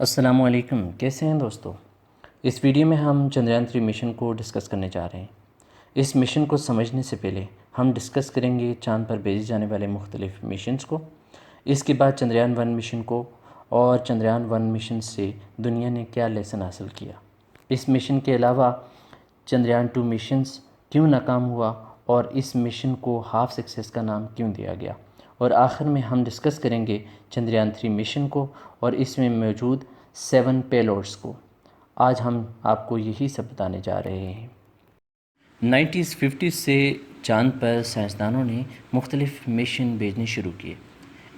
अस्सलामुअलैकुम, कैसे हैं दोस्तों। इस वीडियो में हम चंद्रयान-3 मिशन को डिस्कस करने जा रहे हैं। इस मिशन को समझने से पहले हम डिस्कस करेंगे चाँद पर भेजे जाने वाले मुख्तलिफ मिशंस को। इसके बाद चंद्रयान-1 मिशन को और चंद्रयान-1 मिशन से दुनिया ने क्या लेसन हासिल किया। इस मिशन के अलावा चंद्रयान-2 मिशंस क्यों नाकाम हुआ और इस मिशन को हाफ सक्सेस का नाम क्यों दिया गया। और आखिर में हम डिस्कस करेंगे चंद्रयान-3 मिशन को और इसमें मौजूद 7 पेलोड्स को। आज हम आपको यही सब बताने जा रहे हैं। 1950 से चाँद पर साइंसदानों ने मुख्तलिफ मिशन भेजने शुरू किए।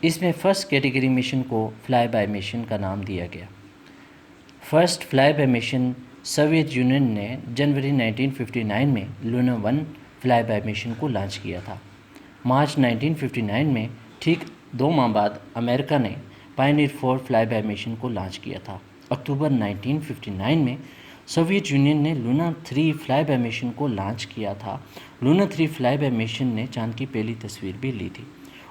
इसमें फ़र्स्ट कैटेगरी मिशन को फ्लाई बाय मिशन का नाम दिया गया। First fly bye mission Soviet union ने जनवरी 1959 में लूना 1 फ्लाई बाय मिशन को लॉन्च किया था। मार्च 1959 में ठीक 2 माह बाद अमेरिका ने पायनियर 4 फ्लाई बाय मिशन को लॉन्च किया था। अक्टूबर 1959 में सोवियत यूनियन ने लूना 3 फ्लाई बाय मिशन को लॉन्च किया था। लूना 3 फ्लाई बाय मिशन ने चांद की पहली तस्वीर भी ली थी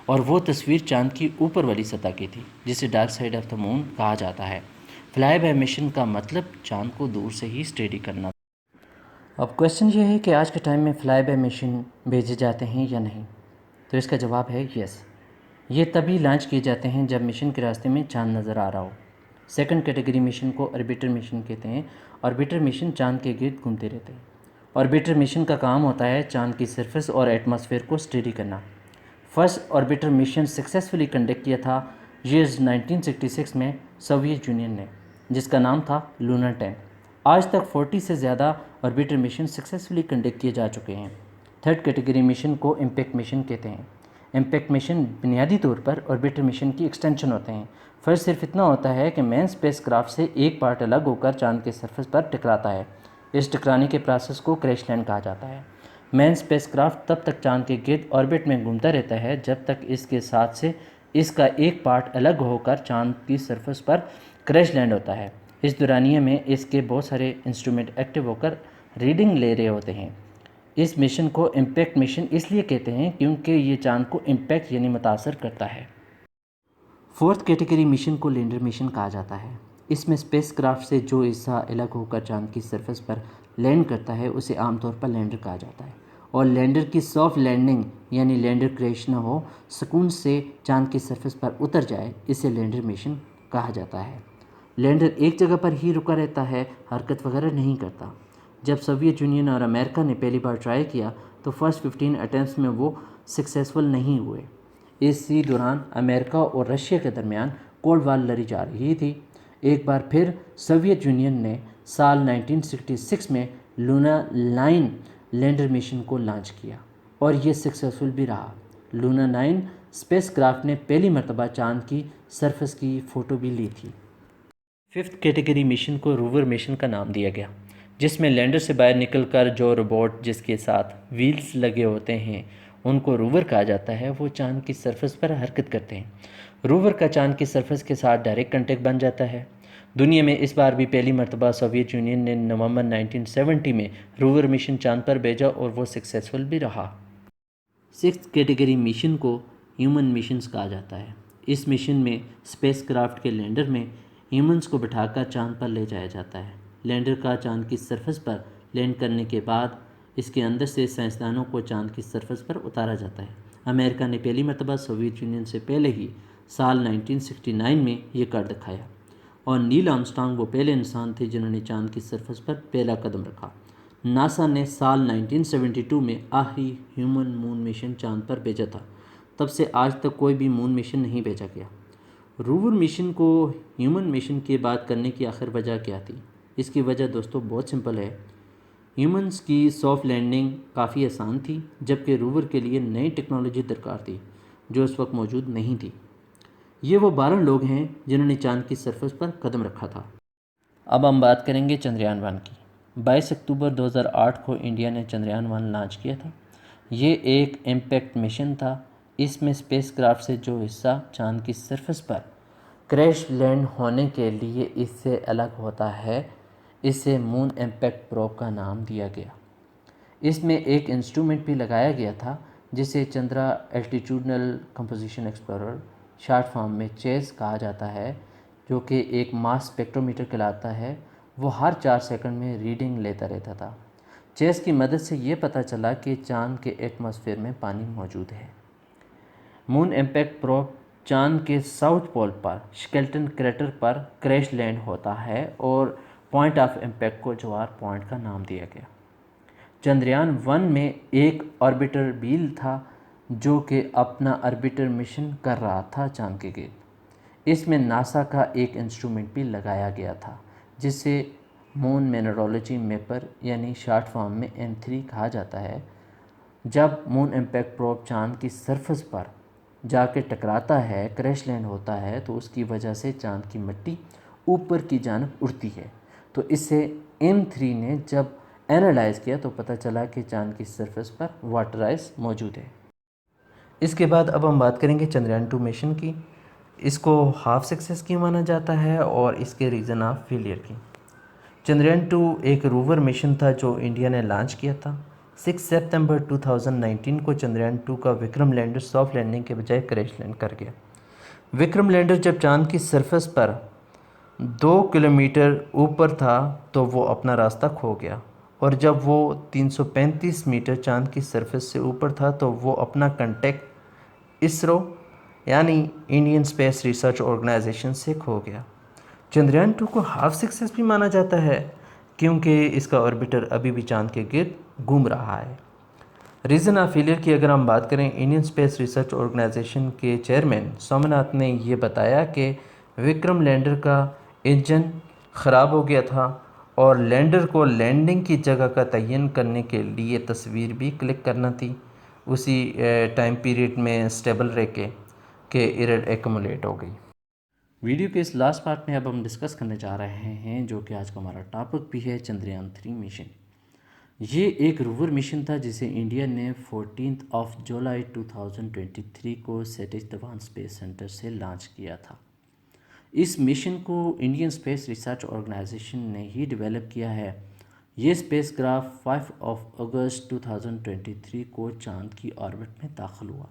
और वो तस्वीर चांद की ऊपर वाली सतह की थी, जिसे dark side of the moon कहा जाता है। फ्लाई बाय मिशन का मतलब चांद को दूर से ही स्टडी करना। अब क्वेश्चन ये है कि आज के टाइम में फ्लाई बाय मिशन भेजे जाते हैं या नहीं, तो इसका जवाब है यस। ये तभी लॉन्च किए जाते हैं जब मिशन के रास्ते में चांद नज़र आ रहा हो। सेकंड कैटेगरी मिशन को ऑर्बिटर मिशन कहते हैं। ऑर्बिटर मिशन चांद के गिर्द घूमते रहते हैं। ऑर्बिटर मिशन का काम होता है चांद की सरफेस और एटमॉस्फेयर को स्टडी करना। First orbiter mission successfully conduct किया था ईयर्स 1966 में सोवियत यूनियन ने, जिसका नाम था लूना 10। आज तक 40 से ज़्यादा ऑर्बिटर मिशन सक्सेसफुली कंडक्ट किए जा चुके हैं। थर्ड कैटेगरी मिशन को इम्पैक्ट मिशन कहते हैं। इम्पैक्ट मिशन बुनियादी तौर पर ऑर्बिटर मिशन की एक्सटेंशन होते हैं। फ़र्क सिर्फ इतना होता है कि मेन स्पेस क्राफ्ट से एक पार्ट अलग होकर चांद के सरफेस पर टकराता है। इस टकराने के प्रोसेस को क्रैश लैंड कहा जाता है। मेन स्पेस क्राफ्ट तब तक चांद के गिर्द ऑर्बिट में घूमता रहता है जब तक इसके साथ से इसका एक पार्ट अलग होकर चांद की सरफेस पर क्रैश लैंड होता है। इस दौरानिए में इसके बहुत सारे इंस्ट्रूमेंट एक्टिव होकर रीडिंग ले रहे होते हैं। इस मिशन को इम्पैक्ट मिशन इसलिए कहते हैं क्योंकि ये चांद को इम्पैक्ट यानी मुतासर करता है। फोर्थ कैटेगरी मिशन को लैंडर मिशन कहा जाता है। इसमें स्पेसक्राफ्ट से जो हिस्सा अलग होकर चांद की सरफेस पर लैंड करता है उसे आमतौर पर लैंडर कहा जाता है। और लैंडर की सॉफ्ट लैंडिंग यानी लैंडर क्रैश न हो, सुकून से चांद की सरफेस पर उतर जाए, इसे लैंडर मिशन कहा जाता है। लैंडर एक जगह पर ही रुका रहता है, हरकत वगैरह नहीं करता। जब सोवियत यूनियन और अमेरिका ने पहली बार ट्राई किया तो फर्स्ट 15 अटैम्प्ट्स में वो सक्सेसफुल नहीं हुए। इसी दौरान अमेरिका और रशिया के दरमियान कोल्ड वार लड़ी जा रही थी। एक बार फिर सोवियत यूनियन ने साल 1966 में लूना 9 लैंडर मिशन को लॉन्च किया और ये सक्सेसफुल भी रहा। लूना 9 स्पेसक्राफ्ट ने पहली मरतबा चांद की सरफेस की फ़ोटो भी ली थी। फिफ्थ कैटेगरी मिशन को रोवर मिशन का नाम दिया गया, जिसमें लैंडर से बाहर निकलकर जो रोबोट जिसके साथ व्हील्स लगे होते हैं उनको रोवर कहा जाता है, वो चांद की सरफेस पर हरकत करते हैं। रोवर का चांद की सरफेस के साथ डायरेक्ट कांटेक्ट बन जाता है। दुनिया में इस बार भी पहली मरतबा सोवियत यूनियन ने नवंबर 1970 में रोवर मिशन चांद पर भेजा और वो सक्सेसफुल भी रहा। सिक्स्थ कैटेगरी मिशन को ह्यूमन मिशंस कहा जाता है। इस मिशन में स्पेसक्राफ्ट के लैंडर में ह्यूमंस को बिठाकर चांद पर ले जाया जाता है। लैंडर का चांद की सरफेस पर लैंड करने के बाद इसके अंदर से साइंसदानों को चांद की सरफेस पर उतारा जाता है। अमेरिका ने पहली मरतबा सोवियत यूनियन से पहले ही साल 1969 में ये कर दिखाया और नील आर्मस्ट्रांग वो पहले इंसान थे जिन्होंने चांद की सरफेस पर पहला कदम रखा। नासा ने साल 1972 में आखिरी ह्यूमन मून मिशन चांद पर भेजा था। तब से आज तक कोई भी मून मिशन नहीं भेजा गया। रोवर मिशन को ह्यूमन मिशन की बात करने की आखिर वजह क्या थी? इसकी वजह दोस्तों बहुत सिंपल है। ह्यूमंस की सॉफ्ट लैंडिंग काफ़ी आसान थी, जबकि रोवर के लिए नई टेक्नोलॉजी दरकार थी जो उस वक्त मौजूद नहीं थी। ये वो 12 लोग हैं जिन्होंने चांद की सरफेस पर कदम रखा था। अब हम बात करेंगे चंद्रयान-1 की। 22 अक्टूबर 2008 को इंडिया ने चंद्रयान-1 लॉन्च किया था। ये एक इम्पैक्ट मिशन था। इसमें स्पेसक्राफ्ट से जो हिस्सा चांद की सरफेस पर क्रैश लैंड होने के लिए इससे अलग होता है, इसे मून इम्पैक्ट प्रोब का नाम दिया गया। इसमें एक इंस्ट्रूमेंट भी लगाया गया था जिसे Chandra altitudinal composition explorer, short form में चेस कहा जाता है। जो कि एक मास स्पेक्ट्रोमीटर कहलाता है, वो हर 4 सेकंड में रीडिंग लेता रहता था। चेस की मदद से ये पता चला कि चांद के एटमॉस्फेयर में पानी मौजूद है। मून इम्पैक्ट प्रोब चांद के साउथ पोल पर स्केल्टन क्रेटर पर क्रैश लैंड होता है और पॉइंट ऑफ इम्पैक्ट को जवार पॉइंट का नाम दिया गया। चंद्रयान 1 में एक ऑर्बिटर व्हील था जो कि अपना ऑर्बिटर मिशन कर रहा था चांद के गिर्द। इसमें नासा का एक इंस्ट्रूमेंट भी लगाया गया था जिसे मून मिनरोलॉजी मैपर यानी शॉर्ट फॉर्म में M3 कहा जाता है। जब मून इम्पैक्ट प्रोब चांद की सरफेस पर जाके टकराता है, क्रैश लैंड होता है, तो उसकी वजह से चांद की मिट्टी ऊपर की जानब उड़ती है। तो इससे M3 ने जब एनालाइज किया तो पता चला कि चांद की सरफेस पर वाटर आइस मौजूद है। इसके बाद अब हम बात करेंगे चंद्रयान 2 मिशन की। इसको हाफ सक्सेस की माना जाता है और इसके रीज़न ऑफ फेलियर की। चंद्रयान 2 एक रोवर मिशन था जो इंडिया ने लॉन्च किया था। 6 सितंबर 2019 को चंद्रयान 2 का विक्रम लैंडर सॉफ्ट लैंडिंग के बजाय क्रैश लैंड कर गया। विक्रम लैंडर जब चांद की सरफेस पर 2 किलोमीटर ऊपर था तो वो अपना रास्ता खो गया, और जब वो 335 मीटर चांद की सरफेस से ऊपर था तो वो अपना कांटेक्ट इसरो यानी इंडियन स्पेस रिसर्च ऑर्गेनाइजेशन से खो गया। चंद्रयान 2 को हाफ सक्सेस भी माना जाता है क्योंकि इसका ऑर्बिटर अभी भी चांद के गिर्द घूम रहा है। रीज़न ऑफ फेलियर की अगर हम बात करें, इंडियन स्पेस रिसर्च ऑर्गेनाइजेशन के चेयरमैन सोमनाथ ने ये बताया कि विक्रम लैंडर का इंजन ख़राब हो गया था और लैंडर को लैंडिंग की जगह का तयन करने के लिए तस्वीर भी क्लिक करना थी उसी टाइम पीरियड में स्टेबल रह के एरर एक्यूमुलेट हो गई। वीडियो के इस लास्ट पार्ट में अब हम डिस्कस करने जा रहे हैं, जो कि आज का हमारा टॉपिक भी है, चंद्रयान 3 मिशन। ये एक रोवर मिशन था जिसे इंडिया ने 14 जुलाई 2023 को सतीश धवन स्पेस सेंटर से लॉन्च किया था। इस मिशन को इंडियन स्पेस रिसर्च ऑर्गेनाइजेशन ने ही डेवलप किया है। ये स्पेसक्राफ्ट 5 अगस्त 2023 को चांद की ऑर्बिट में दाखिल हुआ।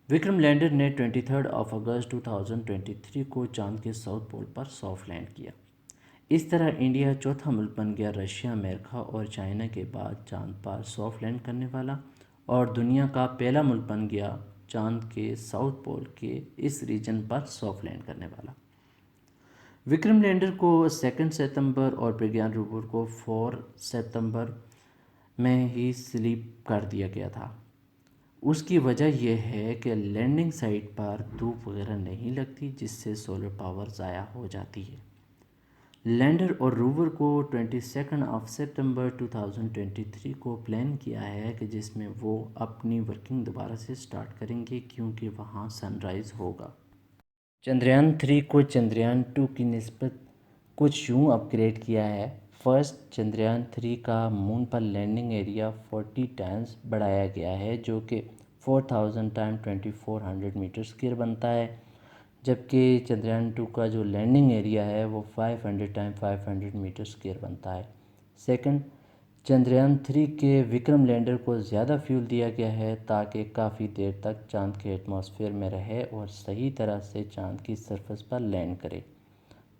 विक्रम लैंडर ने 23 अगस्त 2023 को चांद के साउथ पोल पर सॉफ्ट लैंड किया। इस तरह इंडिया चौथा मुल्क बन गया रशिया, अमेरिका और चाइना के बाद चांद पर सॉफ्ट लैंड करने वाला, और दुनिया का पहला मुल्क बन गया चांद के साउथ पोल के इस रीजन पर सॉफ्ट लैंड करने वाला। विक्रम लैंडर को 2 सितंबर और प्रज्ञान रोवर को 4 सितंबर में ही स्लीप कर दिया गया था। उसकी वजह यह है कि लैंडिंग साइट पर धूप वगैरह नहीं लगती, जिससे सोलर पावर ज़ाया हो जाती है। लैंडर और रोवर को 22 सितंबर 2023 को प्लान किया है कि जिसमें वो अपनी वर्किंग दोबारा से स्टार्ट करेंगे क्योंकि वहाँ सनराइज़ होगा। चंद्रयान 3 को चंद्रयान 2 की निस्बत कुछ यूँ अपग्रेड किया है। फर्स्ट, चंद्रयान 3 का मून पर लैंडिंग एरिया 40 टाइम्स बढ़ाया गया है, जो कि 4000 टाइम 2400 मीटर स्क्वायर बनता है, जबकि चंद्रयान 2 का जो लैंडिंग एरिया है वो 500 टाइम 500 मीटर स्क्वायर बनता है। सेकंड, चंद्रयान 3 के विक्रम लैंडर को ज़्यादा फ्यूल दिया गया है ताकि काफ़ी देर तक चांद के एटमॉस्फेयर में रहे और सही तरह से चांद की सरफेस पर लैंड करे।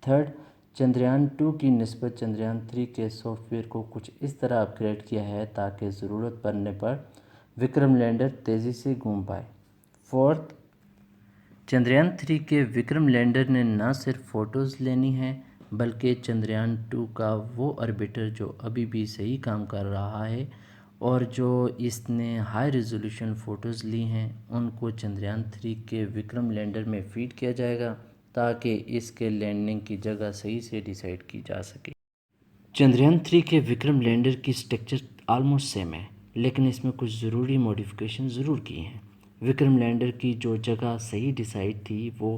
थर्ड, चंद्रयान 2 की निस्बत चंद्रयान 3 के सॉफ्टवेयर को कुछ इस तरह अपग्रेड किया है ताकि ज़रूरत पड़ने पर विक्रम लैंडर तेज़ी से घूम पाए। फोर्थ, चंद्रयान 3 के विक्रम लैंडर ने न सिर्फ फ़ोटोज़ लेनी है बल्कि चंद्रयान 2 का वो ऑर्बिटर जो अभी भी सही काम कर रहा है और जो इसने हाई रेजोल्यूशन फ़ोटोज़ ली हैं उनको चंद्रयान 3 के विक्रम लैंडर में फीड किया जाएगा ताकि इसके लैंडिंग की जगह सही से डिसाइड की जा सके। चंद्रयान 3 के विक्रम लैंडर की स्ट्रक्चर ऑलमोस्ट सेम है, लेकिन इसमें कुछ ज़रूरी मॉडिफिकेशन ज़रूर की हैं। विक्रम लैंडर की जो जगह सही डिसाइड थी वो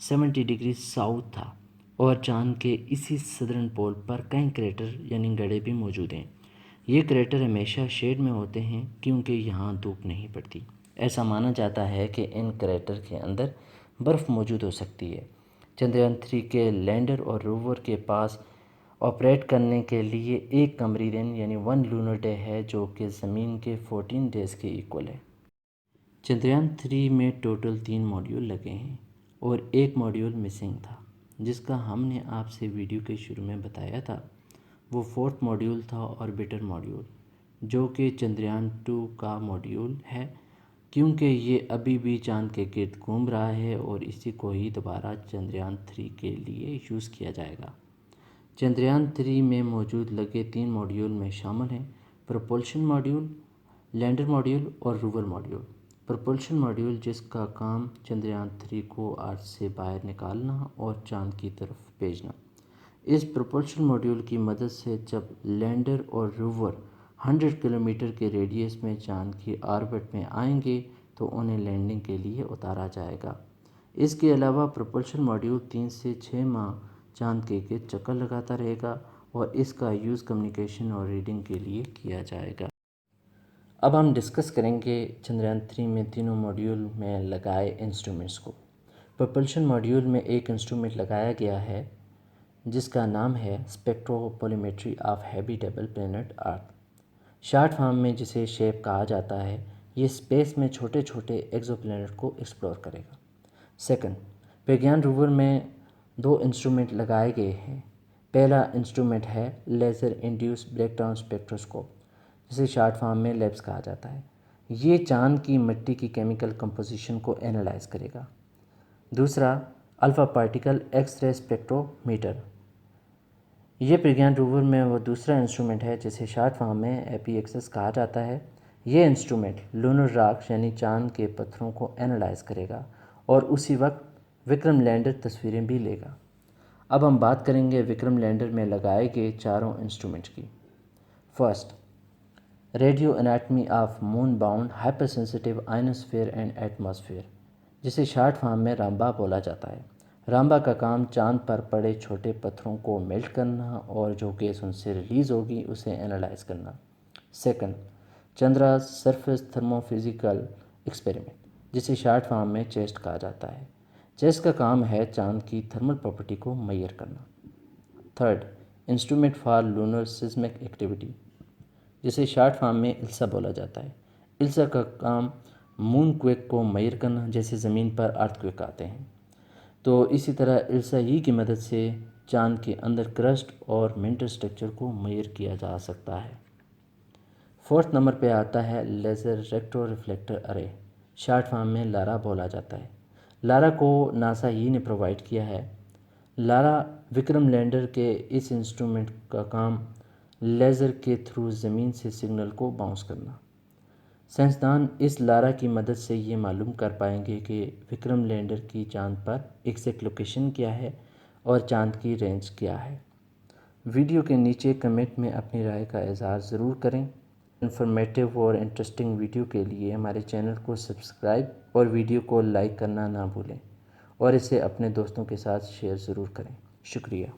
70 डिग्री साउथ था और चांद के इसी सदर्न पोल पर कई क्रेटर यानी गड्ढे भी मौजूद हैं। ये क्रेटर हमेशा शेड में होते हैं क्योंकि यहाँ धूप नहीं पड़ती। ऐसा माना जाता है कि इन क्रेटर के अंदर बर्फ़ मौजूद हो सकती है। चंद्रयान 3 के लैंडर और रोवर के पास ऑपरेट करने के लिए एक कमरी दिन यानी 1 लूनर डे है, जो कि ज़मीन के 14 डेज़ के इक्वल है। चंद्रयान 3 में टोटल 3 मॉड्यूल लगे हैं और एक मॉड्यूल मिसिंग था। जिसका हमने आपसे वीडियो के शुरू में बताया था वो 4th मॉड्यूल था ऑर्बिटर मॉड्यूल, जो कि चंद्रयान 2 का मॉड्यूल है, क्योंकि ये अभी भी चाँद के गिर्द घूम रहा है और इसी को ही दोबारा चंद्रयान 3 के लिए यूज़ किया जाएगा। चंद्रयान 3 में मौजूद लगे 3 मॉड्यूल में शामिल हैं प्रोपल्शन मॉड्यूल, लैंडर मॉड्यूल और रोवर मॉड्यूल। प्रोपल्शन मॉड्यूल जिसका काम चंद्रयान 3 को अर्थ से बाहर निकालना और चाँद की तरफ भेजना। इस प्रोपल्शन मॉड्यूल की मदद से जब लैंडर और रोवर 100 किलोमीटर के रेडियस में चाँद की ऑर्बिट में आएंगे तो उन्हें लैंडिंग के लिए उतारा जाएगा। इसके अलावा प्रोपल्शन मॉड्यूल 3 से 6 माह चाँद के गिर्द चक्कर लगाता रहेगा और इसका यूज़ कम्युनिकेशन और रीडिंग के लिए किया जाएगा। अब हम डिस्कस करेंगे चंद्रयान 3 में तीनों मॉड्यूल में लगाए इंस्ट्रूमेंट्स को। प्रोपल्शन मॉड्यूल में एक इंस्ट्रूमेंट लगाया गया है जिसका नाम है spectropolarimetry of habitable planet Earth. Short form में जिसे शेप कहा जाता है, ये स्पेस में छोटे छोटे एक्सोप्लैनेट को एक्सप्लोर करेगा। सेकंड, प्रज्ञान रोवर में 2 इंस्ट्रूमेंट लगाए गए हैं। पहला इंस्ट्रूमेंट है लेज़र इंड्यूस ब्रेकडाउन स्पेक्ट्रोस्कोप, जिसे शॉर्ट फॉर्म में लैब्स कहा जाता है। ये चाँद की मिट्टी की केमिकल कंपोजिशन को एनालाइज करेगा। दूसरा, अल्फ़ा पार्टिकल एक्स-रे स्पेक्ट्रोमीटर। ये प्रज्ञान रोवर में वो दूसरा इंस्ट्रूमेंट है जिसे शॉर्ट फॉर्म में एपीएक्सएस कहा जाता है। ये इंस्ट्रूमेंट लूनर रॉक्स यानी चाँद के पत्थरों को एनालाइज करेगा और उसी वक्त विक्रम लैंडर तस्वीरें भी लेगा। अब हम बात करेंगे विक्रम लैंडर में लगाए गए चारों इंस्ट्रूमेंट की। First, radio anatomy of moon bound hyper sensitive ionosphere and atmosphere, जिसे शॉर्ट फॉर्म में रामबा बोला जाता है। रामबा का काम चाँद पर पड़े छोटे पत्थरों को मेल्ट करना और जो गैस उनसे रिलीज़ होगी उसे एनालाइज करना। Second, Chandra surface thermophysical experiment, जिसे शॉर्ट फॉर्म में चेस्ट कहा जाता है। चेस्ट का काम है चाँद की थर्मल प्रॉपर्टी को मेजर करना। Third, instrument for lunar seismic activity, जिसे शॉर्ट फॉर्म में इल्सा बोला जाता है। इल्सा का काम मून क्वेक को मेजर करना, जैसे ज़मीन पर अर्थक्वेक आते हैं। तो इसी तरह इल्सा ही की मदद से चाँद के अंदर क्रस्ट और मेंटल स्ट्रक्चर को मेजर किया जा सकता है। फोर्थ नंबर पे आता है लेज़र रेक्टो रिफ्लेक्टर अरे, शॉर्ट फॉर्म में लारा बोला जाता है। लारा को नासा ही ने प्रोवाइड किया है। लारा विक्रम लैंडर के इस इंस्ट्रूमेंट का काम लेज़र के थ्रू ज़मीन से सिग्नल को बाउंस करना। साइंसदान इस लारा की मदद से ये मालूम कर पाएंगे कि विक्रम लैंडर की चाँद पर एग्जैक्ट लोकेशन क्या है और चाँद की रेंज क्या है। वीडियो के नीचे कमेंट में अपनी राय का इज़हार ज़रूर करें। इन्फॉर्मेटिव और इंटरेस्टिंग वीडियो के लिए हमारे चैनल को सब्सक्राइब और वीडियो को लाइक करना ना भूलें और इसे अपने दोस्तों के साथ शेयर ज़रूर करें। शुक्रिया।